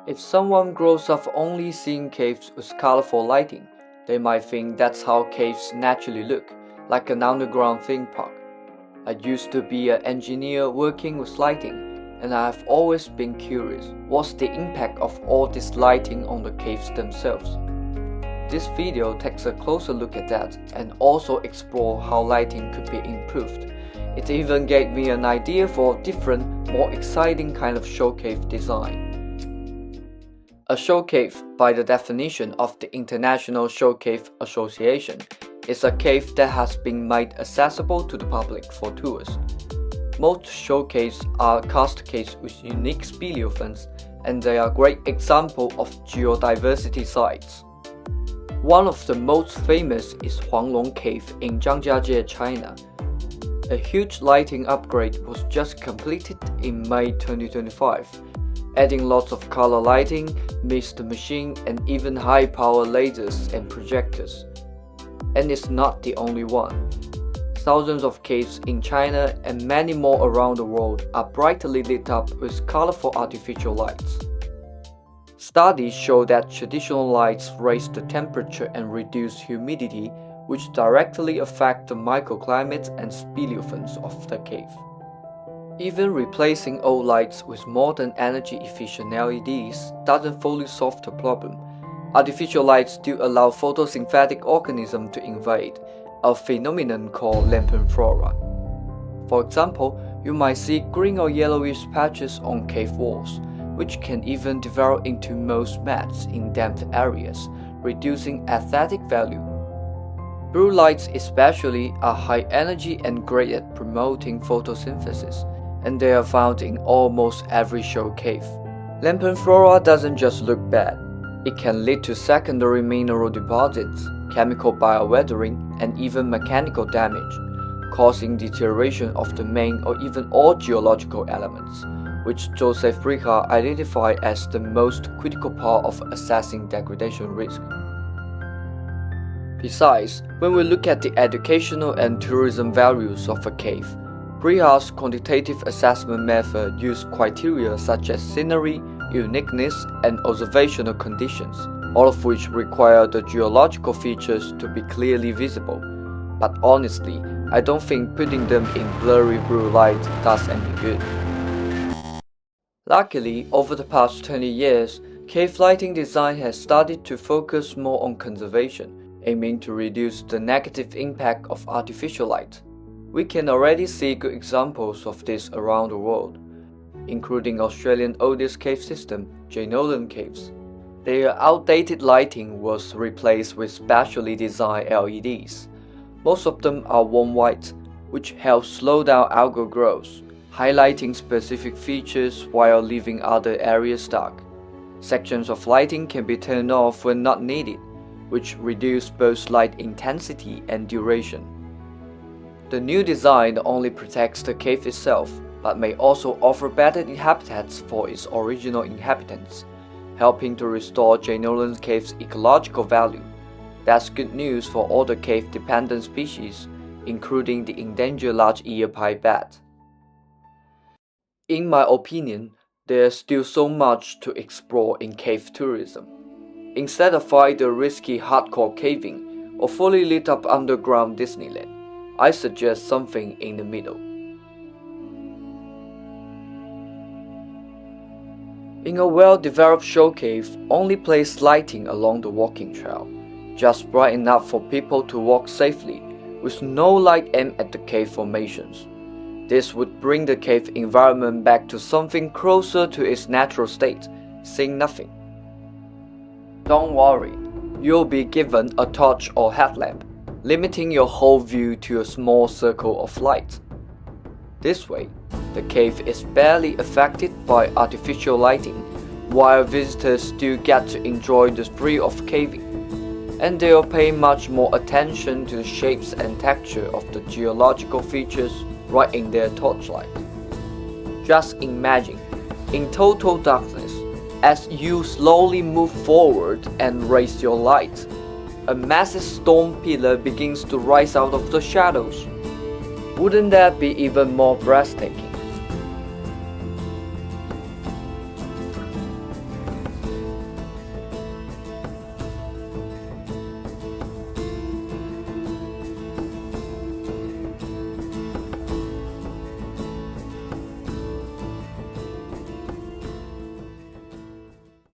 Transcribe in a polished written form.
If someone grows up only seeing caves with colorful lighting, they might think that's how caves naturally look, like an underground theme park. I used to be an engineer working with lighting, and I have always been curious, what's the impact of all this lighting on the caves themselves? This video takes a closer look at that and also explore how lighting could be improved. It even gave me an idea for a different, more exciting kind of show cave design. A show cave, by the definition of the International Show Cave Association, is a cave that has been made accessible to the public for tours. Most show caves are cast caves with unique speleothons, and they are a great example of geodiversity sites. One of the most famous is Huanglong Cave in Zhangjiajie, China. A huge lighting upgrade was just completed in May 2025, adding lots of color lighting, mist machine, and even high-power lasers and projectors. And it's not the only one. Thousands of caves in China and many more around the world are brightly lit up with colorful artificial lights. Studies show that traditional lights raise the temperature and reduce humidity, which directly affect the microclimates and speleothons of the cave. Even replacing old lights with modern energy-efficient LEDs doesn't fully solve the problem. Artificial lights do allow photosynthetic organisms to invade, a phenomenon called lantern flora. For example, you might see green or yellowish patches on cave walls, which can even develop into moss mats in damp areas, reducing aesthetic value. Blue lights especially are high energy and great at promoting photosynthesis, and they are found in almost every show cave. Lantern flora doesn't just look bad. It can lead to secondary mineral deposits, chemical bioweathering, and even mechanical damage, causing deterioration of the main or even all geological elements, which Joseph Bricard identified as the most critical part of assessing degradation risk. Besides, when we look at the educational and tourism values of a cave, Bricard's quantitative assessment method used criteria such as scenery, uniqueness, and observational conditions, all of which require the geological features to be clearly visible. But honestly, I don't think putting them in blurry blue light does any good. Luckily, over the past 20 years, cave lighting design has started to focus more on conservation, aiming to reduce the negative impact of artificial light. We can already see good examples of this around the world, including Australia's oldest cave system, Jenolan Caves. Their outdated lighting was replaced with specially designed LEDs. Most of them are warm white, which helps slow down algal growth, highlighting specific features while leaving other areas dark. Sections of lighting can be turned off when not needed, which reduce both light intensity and duration. The new design not only protects the cave itself, but may also offer better habitats for its original inhabitants, helping to restore Jenolan Cave's ecological value. That's good news for all the cave-dependent species, including the endangered large-eared pie bat. In my opinion, there's still so much to explore in cave tourism. Instead of either risky hardcore caving or fully lit up underground Disneyland, I suggest something in the middle. In a well-developed show cave, only place lighting along the walking trail, just bright enough for people to walk safely, with no light aimed at the cave formations. This would bring the cave environment back to something closer to its natural state, seeing nothing. Don't worry, you'll be given a torch or headlamp, limiting your whole view to a small circle of light. This way, the cave is barely affected by artificial lighting, while visitors still get to enjoy the thrill of caving, and they'll pay much more attention to the shapes and texture of the geological features right in their torchlight. Just imagine, in total darkness, as you slowly move forward and raise your light, a massive stone pillar begins to rise out of the shadows. Wouldn't that be even more breathtaking?